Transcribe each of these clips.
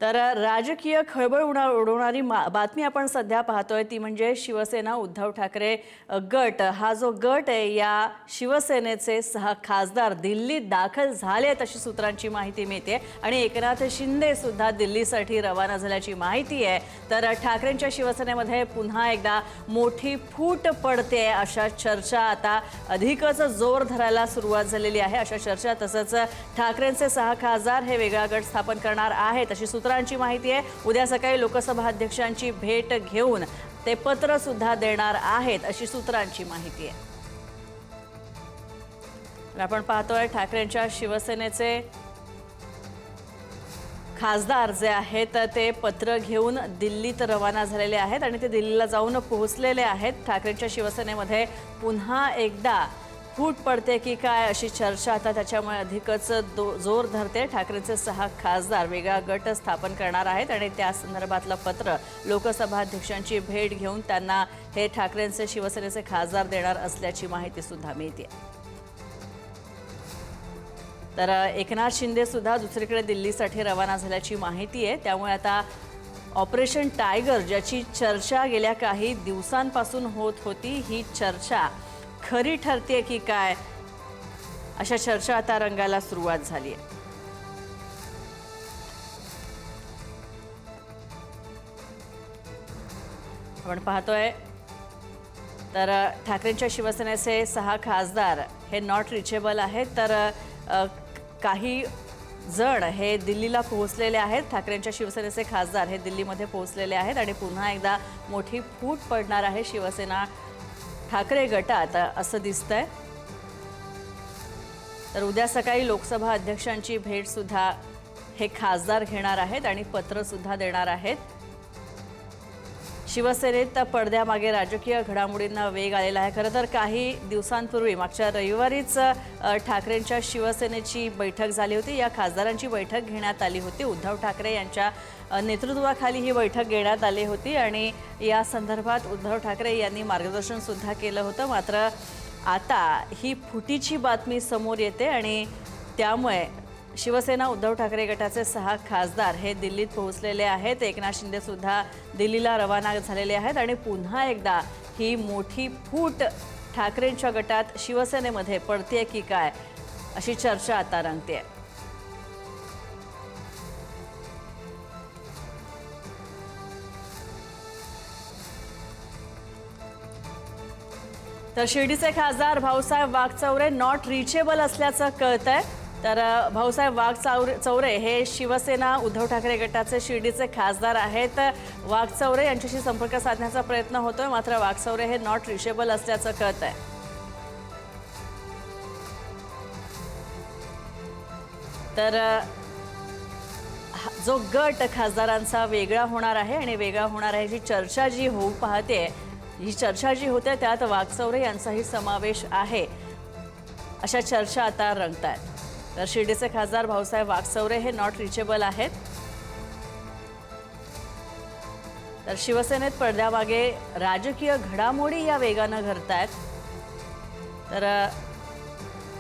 तर राजकीय खळबळ उडवणारी बातमी आपण सध्या पाहतोय ती म्हणजे शिवसेना उद्धव ठाकरे गट। हा जो गट आहे या शिवसेनेचे 6 खासदार दिल्लीत दाखल झालेत अशी सूत्रांची माहिती मिळते आणि एकनाथ शिंदे सुद्धा दिल्लीसाठी रवाना झाल्याची माहिती आहे। तर ठाकरेंच्या शिवसेनेमध्ये पुन्हा एकदा मोठी फूट पडते अशा चर्चा आता अधिकच जोर धरायला सुरुवात झालेली आहे। अशा चर्चा तसंच ठाकरेंचे 6 खासदार हे वेगळा गट स्थापन करणार आहेत अशी सूत्रांची माहिती आहे। उद्या सकाळी लोकसभा अध्यक्षांची भेट घेऊन ते पत्र सुद्धा देणार आहेत अशी सूत्रांची माहिती आहे। आपण पाहतोय ठाकरेंच्या शिवसेनेचे खासदार जे आहेत ते पत्र घेऊन दिल्लीत रवाना झालेले आहेत आणि ते दिल्लीला जाऊन पोहोचलेले आहेत। ठाकरेंच्या शिवसेनेमध्ये पुन्हा एकदा फूट पडते की काय अशी चर्चा आता त्याच्यामुळे अधिकच जोर धरते। ठाकरेंचे 6 खासदार वेगळा गट स्थापन करणार आहेत आणि त्या संदर्भातलं पत्र लोकसभा अध्यक्षांची भेट घेऊन त्यांना हे ठाकरेंचे शिवसेनेचे खासदार देणार असल्याची माहिती सुद्धा मिळते। तर एकनाथ शिंदे सुद्धा दुसरीकडे दिल्लीसाठी रवाना झाल्याची माहिती आहे। त्यामुळे आता ऑपरेशन टायगर ज्याची चर्चा गेल्या काही दिवसांपासून होत होती ही चर्चा खरी ठरते की काय अशा चर्चा आता रंगायला सुरुवात झाली आहे। आपण पाहतोय तर ठाकरेंच्या शिवसेनेचे 6 खासदार हे नॉट रिचेबल आहेत। तर काही जण हे दिल्लीला पोहोचलेले आहेत। ठाकरेंच्या शिवसेनेचे खासदार हे दिल्लीमध्ये पोहोचलेले आहेत आणि पुन्हा एकदा मोठी फूट पडणार आहे शिवसेना ठाकरे गटात असं दिसतंय। तर उद्या सकाळी लोकसभा अध्यक्षांची भेट सुद्धा हे खासदार घेणार आहेत आणि पत्र सुद्धा देणार आहेत। शिवसेनेत पडद्यामागे राजकीय घडामोडींना वेग आलेला आहे। खरं तर काही दिवसांपूर्वी मागच्या रविवारीच ठाकरेंच्या शिवसेनेची बैठक झाली होती। या खासदारांची बैठक घेण्यात आली होती। उद्धव ठाकरे यांच्या नेतृत्वाखाली ही बैठक घेण्यात आली होती आणि या संदर्भात उद्धव ठाकरे यांनी मार्गदर्शन सुद्धा केलं होतं। मात्र आता ही फुटीची बातमी समोर येते आणि त्यामुळे शिवसेना उद्धव ठाकरे गटाचे 6 खासदार हे दिल्लीत पोहोचलेले आहेत। एकनाथ शिंदे सुद्धा दिल्लीला रवाना झालेले आहेत आणि पुन्हा एकदा ही मोठी फूट ठाकरेंच्या गटात शिवसेनेमध्ये पडते की काय अशी चर्चा आता रंगते। तर शिर्डीचे खासदार भाऊसाहेब वागचौरे नॉट रिचेबल असल्याचं कळतंय। तर भाऊसाहेब वागचौरे हे शिवसेना उद्धव ठाकरे गटाचे शिर्डीचे खासदार आहेत। वागचौरे यांच्याशी संपर्क साधण्याचा प्रयत्न होतोय मात्र वागचौरे हे नॉट रिचेबल असल्याचं कळतंय। तर जो गट खासदारांचा वेगळा होणार आहे आणि वेगळा होणार आहे जी चर्चा जी होऊ पाहते ही चर्चा जी होते त्यात वागचौरे यांचाही समावेश आहे अशा चर्चा आता रंगतायत। तर शिर्डीचे खासदार भाऊसाहेब वागचौरे हे नॉट रिचेबल आहेत। तर शिवसेनेत पडद्यामागे राजकीय घडामोडी या वेगानं घडतायत। तर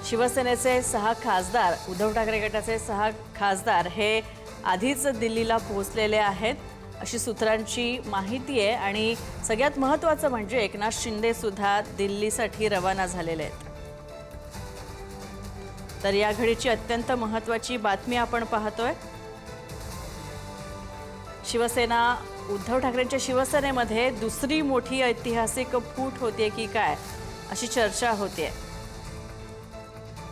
शिवसेनेचे 6 खासदार उद्धव ठाकरे गटाचे 6 खासदार हे आधीच दिल्लीला पोहोचलेले आहेत अशी सूत्रांची माहिती आहे आणि सगळ्यात महत्त्वाचं म्हणजे एकनाथ शिंदे सुद्धा दिल्लीसाठी रवाना झालेले आहेत। तर या घडीची अत्यंत महत्त्वाची बातमी आपण पाहतोय। शिवसेना उद्धव ठाकरेंच्या शिवसेनेमध्ये दुसरी मोठी ऐतिहासिक फूट होते की काय अशी चर्चा होते।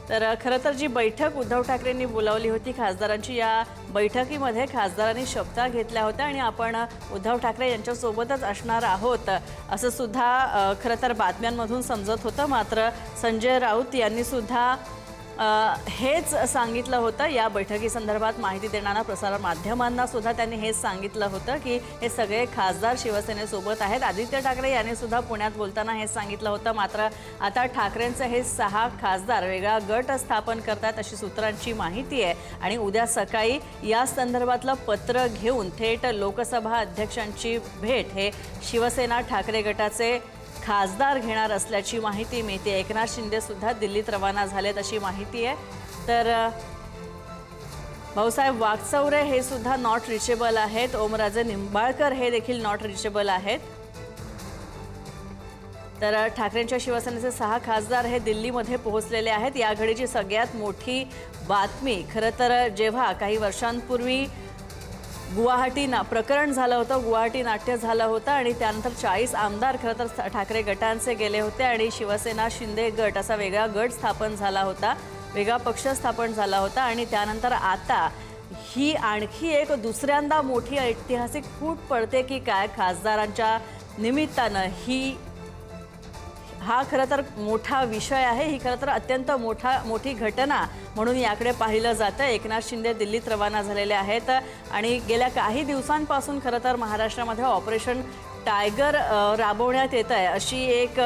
तर खरं तर जी बैठक उद्धव ठाकरेंनी बोलावली होती खासदारांची या बैठकीमध्ये खासदारांनी शपथा घेतल्या होत्या आणि आपण उद्धव ठाकरे यांच्यासोबतच असणार आहोत असं सुद्धा खरं तर बातम्यांमधून समजत होतं। मात्र संजय राऊत यांनी सुद्धा हेच सांगितलं होतं। या बैठकीसंदर्भात माहिती देणाऱ्या प्रसार माध्यमांना सुद्धा त्यांनी हेच सांगितलं होतं की हे सगळे खासदार शिवसेनेसोबत आहेत। आदित्य ठाकरे यांनी सुद्धा पुण्यात बोलताना हेच सांगितलं होतं। मात्र आता ठाकरेंचे हे 6 खासदार वेगळा गट स्थापन करतात अशी सूत्रांची माहिती आहे आणि उद्या सकाळी या संदर्भातलं पत्र घेऊन थेट लोकसभा अध्यक्षांची भेट हे शिवसेना ठाकरे गटाचे खासदार घेणार असल्याची माहिती मिळते। एकनाथ शिंदे सुद्धा दिल्लीत रवाना झालेत अशी माहिती आहे। तर भाऊसाहेब वागचौरे हे सुद्धा नॉट रिचेबल आहेत. ओमराजे निंबाळकर हे देखील नॉट रिचेबल आहेत. तर ठाकरेंच्या शिवसेनेचे 6 खासदार हे दिल्लीमध्ये पोहोचलेले आहेत. या घडीची सगळ्यात मोठी बातमी खरं तर जेव्हा काही वर्षांपूर्वी गुवाहाटी प्रकरण झालं होतं, गुवाहाटी नाट्य झालं होतं आणि त्यानंतर 40 आमदार खरं तर ठाकरे गटांचे गेले होते आणि शिवसेना शिंदे गट असा वेगळा गट स्थापन झाला होता, वेगळा पक्ष स्थापन झाला होता. आणि त्यानंतर आता ही आणखी एक दुसऱ्यांदा मोठी ऐतिहासिक फूट पडते की काय खासदारांच्या निमित्तानं. हा खरं तर मोठा विषय आहे. ही खरं तर अत्यंत मोठी घटना म्हणून याकडे पाहिलं जातं. एकनाथ शिंदे दिल्लीत रवाना झालेले आहेत आणि गेल्या काही दिवसांपासून खरं तर महाराष्ट्रामध्ये ऑपरेशन टायगर राबवण्यात येत आहे अशी एक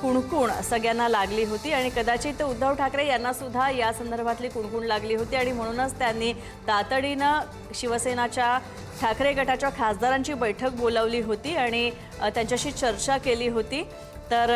कुणकुण सगळ्यांना लागली होती आणि कदाचित उद्धव ठाकरे यांना सुद्धा या संदर्भातली कुणकुण लागली होती आणि म्हणूनच त्यांनी तातडीनं शिवसेनाच्या ठाकरे गटाच्या खासदारांची बैठक बोलावली होती आणि त्यांच्याशी चर्चा केली होती. तर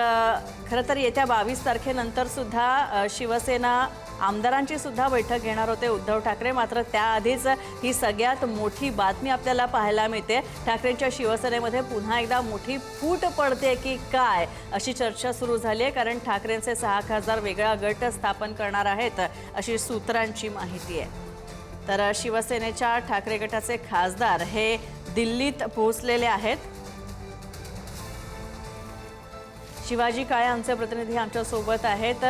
खरं तर येत्या 22 तारखेनंतर सुद्धा शिवसेना आमदारांची सुद्धा बैठक घेणार होते उद्धव ठाकरे. मात्र त्याआधीच ही सगळ्यात मोठी बातमी आपल्याला पाहायला मिळते. ठाकरेंच्या शिवसेनेमध्ये पुन्हा एकदा मोठी फूट पडते की काय अशी चर्चा सुरू झाली आहे. कारण ठाकरेंचे 6 खासदार वेगळा गट स्थापन करणार आहेत अशी सूत्रांची माहिती आहे. तर शिवसेनेच्या ठाकरे गटाचे खासदार हे दिल्लीत पोहोचलेले आहेत. शिवाजी काळे आमचे प्रतिनिधी आमच्या सोबत आहेत.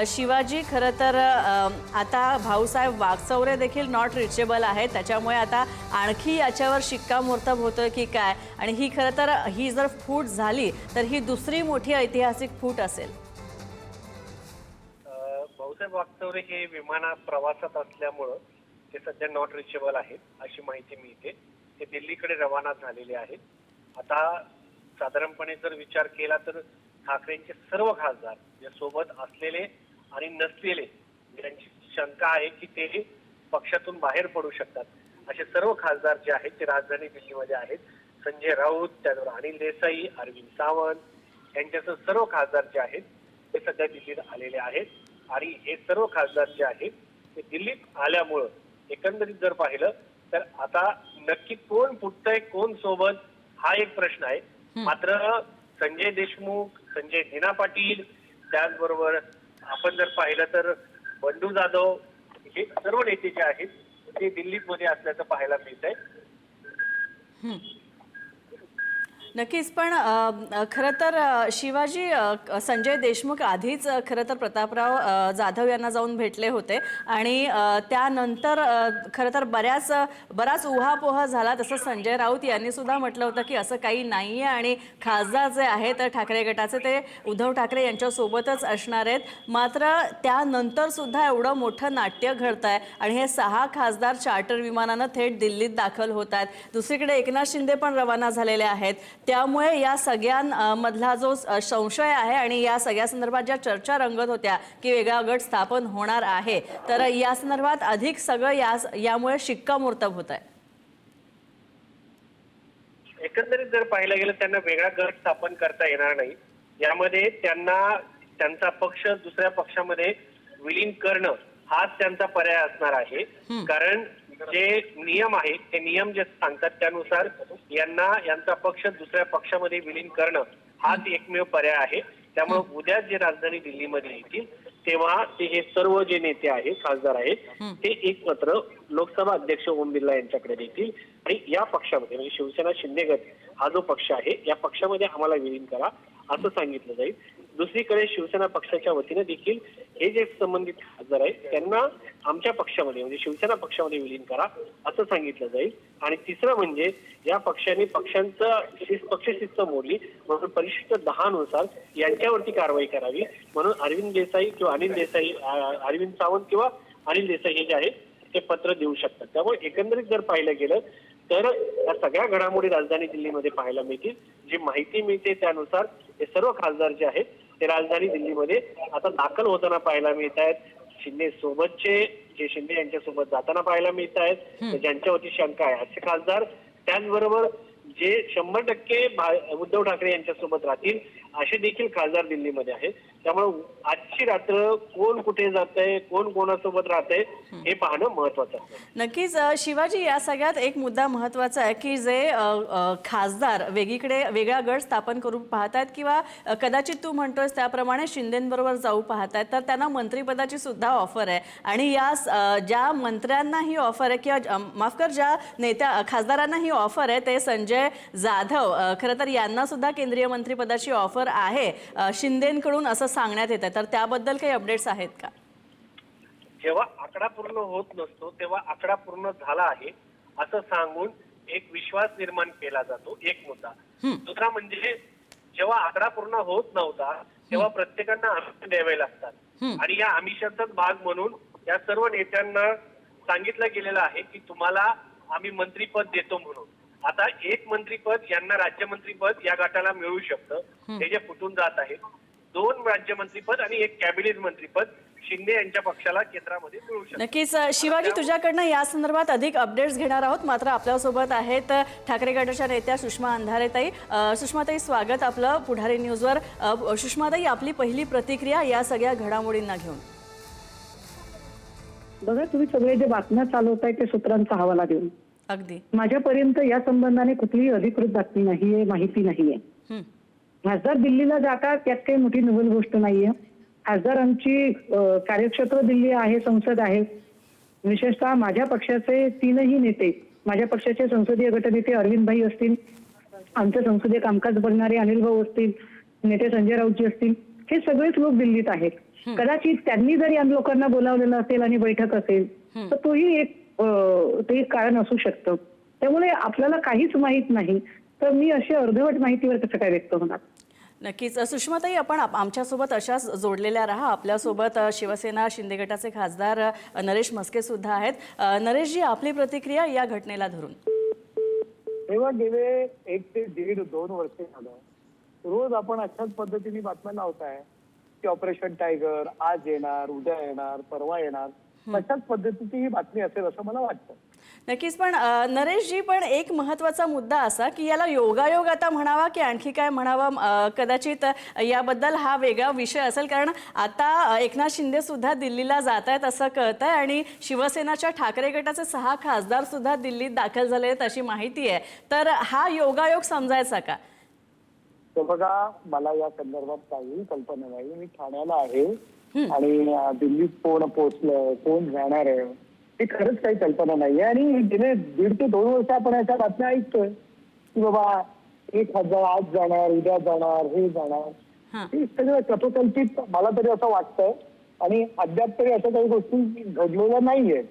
शिवाजी, खरं तर आता भाऊसाहेब वागचौरे देखील नॉट रिचेबल आहेत, त्याच्यामुळे आता आणखी याच्यावर शिक्कामोर्तब होतोय की काय आणि ही खरं तर ही जर फूट झाली तर ही दुसरी मोठी ऐतिहासिक फूट असेल. भाऊसाहेब वागचौरे हे विमानात प्रवासात असल्यामुळं ते सध्या नॉट रिचेबल आहेत अशी माहिती मिळते. ते दिल्लीकडे रवाना झालेले आहेत. आता साधारणपणे जर विचार केला तर ठाकरेंचे सर्व खासदार जे सोबत असलेले आणि नसलेले ज्यांची शंका आहे की ते पक्षातून बाहेर पडू शकतात असे सर्व खासदार जे आहेत ते राजधानी दिल्लीमध्ये आहेत. संजय राऊत, त्याचबरोबर अनिल देसाई, अरविंद सावंत यांच्यासह सर्व खासदार जे आहेत ते सध्या दिल्लीत आलेले आहेत आणि हे सर्व खासदार जे आहेत ते दिल्लीत आल्यामुळं एकंदरीत जर पाहिलं तर आता नक्की कोण फुटतंय कोण सोबत हा एक प्रश्न आहे. मात्र संजय देशमुख, संजय दिना पाटील, त्याचबरोबर आपण जर पाहिलं तर बंडू जाधव हे सर्व नेते जे आहेत ते दिल्लीमध्ये असल्याचं पाहायला मिळत आहे. नक्कीच, पण खरं तर शिवाजी, संजय देशमुख आधीच खरं तर प्रतापराव जाधव यांना जाऊन भेटले होते आणि त्यानंतर खरं तर बराच उहापोह झाला. तसं संजय राऊत यांनी सुद्धा म्हटलं होतं की असं काही नाही आहे आणि खासदार जे आहेत ठाकरे गटाचे ते उद्धव ठाकरे यांच्यासोबतच असणार आहेत. मात्र त्यानंतर सुद्धा एवढं मोठं नाट्य घडत आहे आणि हे 6 खासदार चार्टर विमानानं थेट दिल्लीत दाखल होत आहेत. दुसरीकडे एकनाथ शिंदे पण रवाना झालेले आहेत. त्यामुळे या सगळ्यांमधला जो संशय आहे आणि या सगळ्या संदर्भात ज्या चर्चा रंगत होत्या की वेगळा गट स्थापन होणार आहे, तर या संदर्भात अधिक सगळं यामुळे शिक्कामोर्तब होत आहे. एकंदरीत जर पाहायला गेलं त्यांना वेगळा गट स्थापन करता येणार नाही. यामध्ये त्यांना त्यांचा पक्ष दुसऱ्या पक्षामध्ये विलीन करणं हाच त्यांचा पर्याय असणार आहे. कारण जे नियम आहेत ते नियम जे सांगतात त्यानुसार यांचा पक्ष दुसऱ्या पक्षामध्ये विलीन करणं हाच एकमेव पर्याय आहे. त्यामुळे उद्या जे राजधानी दिल्लीमध्ये येतील तेव्हा ते हे सर्व जे नेते आहेत खासदार आहेत ते एक पत्र लोकसभा अध्यक्ष ओम बिर्ला यांच्याकडे देतील आणि या पक्षामध्ये म्हणजे शिवसेना शिंदे गट हा जो पक्ष आहे या पक्षामध्ये आम्हाला विलीन करा असं सांगितलं जाईल. दुसरीकडे शिवसेना पक्षाच्या वतीने देखील हे जे संबंधित खासदार आहेत त्यांना आमच्या पक्षामध्ये म्हणजे शिवसेना पक्षामध्ये विलीन करा असं सांगितलं जाईल. आणि तिसरं म्हणजे या पक्षांनी पक्षशिस्त मोडली म्हणून परिशिष्ट 10 नुसार यांच्यावरती कारवाई करावी म्हणून अरविंद देसाई किंवा अरविंद सावंत किंवा अनिल देसाई हे जे आहेत ते पत्र देऊ शकतात. त्यामुळे एकंदरीत जर पाहिलं गेलं तर या सगळ्या घडामोडी राजधानी दिल्लीमध्ये पाहायला मिळतील. जी माहिती मिळते त्यानुसार हे सर्व खासदार जे आहेत ते राजधानी दिल्लीमध्ये आता दाखल होताना पाहायला मिळत आहेत. शिंदे सोबतचे जे शिंदे यांच्यासोबत जाताना पाहायला मिळत आहेत, ज्यांच्यावरती शंका आहे असे खासदार, त्याचबरोबर जे 100% उद्धव ठाकरे यांच्यासोबत राहतील असे देखील खासदार दिल्लीमध्ये आहेत. त्यामुळे आजची रात्र कोण कुठे जातंय, कोण कोणासोबत राहतंय हे पाहणं महत्वाचं आहे. नक्कीच शिवाजी, या सगळ्यात एक मुद्दा महत्त्वाचा आहे की जे खासदार वेगळा गट स्थापन करू पाहतात किंवा कदाचित तू म्हणतोस त्याप्रमाणे शिंदेंबरोबर जाऊ पाहतात, तर त्यांना मंत्रिपदाची सुद्धा ऑफर आहे. आणि या ज्या मंत्र्यांना ही ऑफर आहे किंवा माफ कर, ज्या खासदारांना ही ऑफर आहे ते संजय जाधव खरं तर यांना सुद्धा केंद्रीय मंत्रिपदाची ऑफर आहे शिंदेंकडून असं सांगण्यात येतं. तर त्याबद्दल काही अपडेट्स आहेत का? जेव्हा आकडा पूर्ण होत नसतो तेव्हा आकडा पूर्ण झाला आहे असं सांगून एक विश्वास निर्माण केला जातो, एक मुद्दा. दुसरा म्हणजे जेव्हा आकडा पूर्ण होत नव्हता तेव्हा प्रत्येकांना आमिष द्यावे लागतात आणि या आमिषाचाच भाग म्हणून या सर्व नेत्यांना सांगितलं गेलेलं आहे की तुम्हाला आम्ही मंत्रीपद देतो म्हणून. आता एक मंत्रीपद यांना राज्यमंत्रीपद या गटाला मिळू शकतं, ते जे फुटून जात आहे. 2 राज्यमंत्रीपद आणि 1 कॅबिनेट मंत्रीपद शिंदे यांच्या पक्षाला केंद्रामध्ये मिळू शकतं. नक्कीच शिवाजी, तुझ्याकडनं या संदर्भात अधिक अपडेट्स घेणार आहोत. मात्र आपल्यासोबत आहेत ठाकरे गटाच्या नेत्या सुषमा अंधारेताई. सुषमाताई, स्वागत आपलं पुढारी न्यूजवर. सुषमाताई, आपली पहिली प्रतिक्रिया या सगळ्या घडामोडींना घेऊन. बघा, तुम्ही सगळे जे बातम्या चालवताय ते सूत्रांचा हवाला देऊन अगदी माझ्यापर्यंत या संबंधाने कुठलीही अधिकृत बातमी नाहीये, माहिती नाहीये. खासदार दिल्लीला जातात त्यात काही मोठी नवीन गोष्ट नाहीये. खासदारांची कार्यक्षेत्र दिल्ली आहे, संसद आहे. विशेषतः माझ्या पक्षाचे 3ही नेते, माझ्या पक्षाचे संसदीय गटनेते अरविंद भाई असतील, आमचे संसदीय कामकाज बघणारे अनिल भाऊ असतील, नेते संजय राऊतजी असतील, हे सगळेच लोक दिल्लीत आहेत. कदाचित त्यांनी जर या लोकांना बोलावलेलं असेल आणि बैठक असेल तर तोही एक कारण असू शकतं. त्यामुळे आपल्याला काहीच माहित नाही तर मी अशी अर्धवट माहितीवर कसं काय व्यक्त होणार. नक्कीच सुषमाताई, आपण आमच्यासोबत अशाच जोडलेल्या राहा. आपल्यासोबत शिवसेना शिंदे गटाचे खासदार नरेश म्हस्के सुद्धा आहेत. नरेशजी, आपली प्रतिक्रिया या घटनेला धरून. तेव्हा गेले 1 ते 1.5-2 वर्ष झालं रोज आपण अशाच पद्धतीने बातम्या लावताय की ऑपरेशन टायगर आज येणार, उद्या येणार, परवा येणार. तशाच पद्धतीची ही बातमी असेल असं मला वाटतं. नक्कीच. पण नरेशजी, पण एक महत्त्वाचा मुद्दा असा की याला योगायोग आता म्हणावा की आणखी काय म्हणावं, कदाचित याबद्दल हा वेगळा विषय असेल. कारण आता एकनाथ शिंदे सुद्धा दिल्लीला जात आहेत असं कळतंय आणि शिवसेनाच्या ठाकरे गटाचे 6 खासदार सुद्धा दिल्लीत दाखल झाले आहेत अशी माहिती आहे. तर हा योगायोग समजायचा का? तर बघा, मला या संदर्भात काही कल्पना नाही. मी ठाण्याला आहे आणि दिल्लीत कोण पोहोचलं, कोण जाणार आहे हे खरंच काही कल्पना नाहीये. आणि गेले 1.5 ते 2 वर्ष आपण याच्या बातम्या ऐकतोय की बाबा 1 खासदार आज जाणार, उद्या जाणार, हे जाणार. हे सगळं कथोकल्पित मला तरी असं वाटतंय आणि अद्याप तरी अशा काही गोष्टी घडलेल्या नाहीये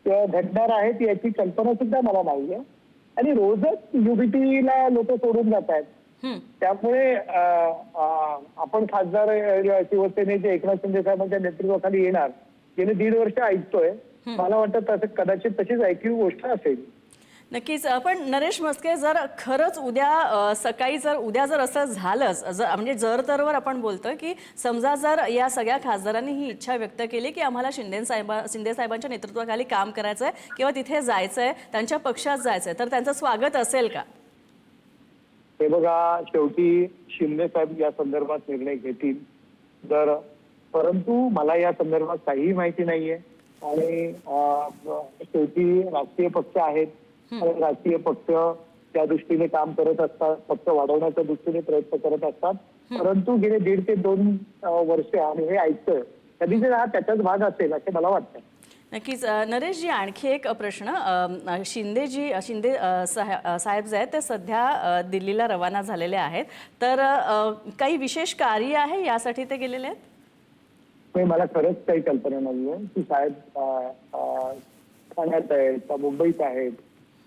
किंवा घडणार आहेत याची कल्पना सुद्धा मला नाहीये. आणि रोजच युबीटीला लोक सोडून जात आहेत. त्यामुळे आपण खासदार शिवसेनेचे एकनाथ शिंदे साहेबांच्या नेतृत्वाखाली येणार गेले 1.5 वर्ष ऐकतोय. मला वाटतं तसं कदाचित तशीच ऐकीव गोष्ट असेल. नक्कीच. पण नरेश म्हस्के, जर खरंच उद्या सकाळी उद्या जर असं झालंच, म्हणजे जर तरवर आपण बोलतोय की समजा जर या सगळ्या खासदारांनी ही इच्छा व्यक्त केली की आम्हाला शिंदे साहेबांच्या नेतृत्वाखाली काम करायचंय किंवा तिथे जायचंय, त्यांच्या पक्षात जायचंय, तर त्यांचं स्वागत असेल का? हे बघा, शेवटी शिंदे साहेब या संदर्भात निर्णय घेतील तर, परंतु मला या संदर्भात काहीही माहिती नाहीये. आणि शेवटी राजकीय पक्ष आहेत आणि राजकीय पक्ष त्या दृष्टीने काम करत असतात, पक्ष वाढवण्याच्या दृष्टीने प्रयत्न करत असतात. परंतु गेले 1.5 ते 2 वर्ष आणि हे ऐकतोय, कधी हा त्याचाच भाग असेल असे मला वाटतं. नक्कीच. नरेशजी, आणखी एक प्रश्न. शिंदे साहेब जे आहेत ते सध्या दिल्लीला रवाना झालेले आहेत, तर काही विशेष कार्य आहे यासाठी ते गेलेले आहेत? मला खरंच काही कल्पना नाहीये की साहेब ठाण्यात आहेत का मुंबईत आहेत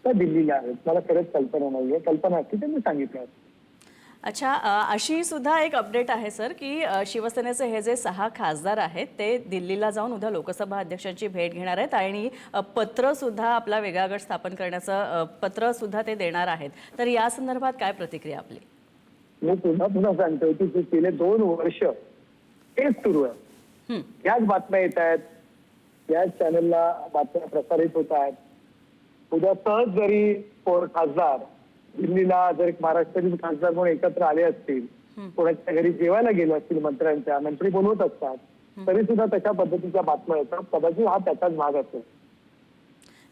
का दिल्लीला आहेत. मला खरंच कल्पना नाहीये. कल्पना असती त्यांनी सांगितलं. अच्छा, अशी सुद्धा एक अपडेट आहे सर की शिवसेनेचे हे जे 6 खासदार आहेत ते दिल्लीला जाऊन उद्या लोकसभा अध्यक्षांची भेट घेणार आहेत आणि पत्र सुद्धा, आपला वेगळा गट स्थापन करण्याचं पत्र सुद्धा ते देणार आहेत. तर या संदर्भात काय प्रतिक्रिया आपली? मी पुन्हा सांगतोय की गेले 2 वर्ष तेच सुरू आहे. याच बातम्या येत आहेत, याच चॅनलला बातम्या प्रसारित होत आहेत. उद्या सहज जरी खासदार दिल्लीला जर महाराष्ट्रातील खासदार म्हणून एकत्र आले असतील कोणाच्या घरी जेवायला गेलो असतील मंत्र्यांच्या, मंत्री बोलवत असतात, तरी सुद्धा तशा पद्धतीच्या बातम्या येतात. कदाचित हा त्याचाच भाग असेल.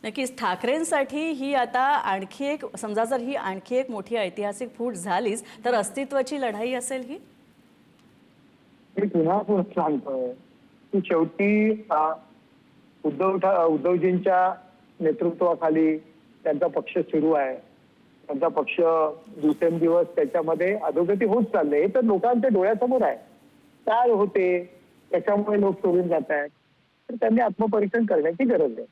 नक्कीच ठाकरेंसाठी ही आता आणखी एक, समजा जर ही आणखी एक मोठी ऐतिहासिक फूट झालीच तर अस्तित्वाची लढाई असेल ही. मी पुन्हा सांगतोय की शेवटी उद्धवजींच्या नेतृत्वाखाली त्यांचा पक्ष सुरू आहे. त्यांचा पक्ष दिवसेंदिवस त्याच्यामध्ये अधोगती होत चालले, हे तर लोकांच्या डोळ्यासमोर आहे. काय होते, त्याच्यामुळे लोक सोडून जात आहेत, तर त्यांनी आत्मपरीक्षण करण्याची गरज आहे.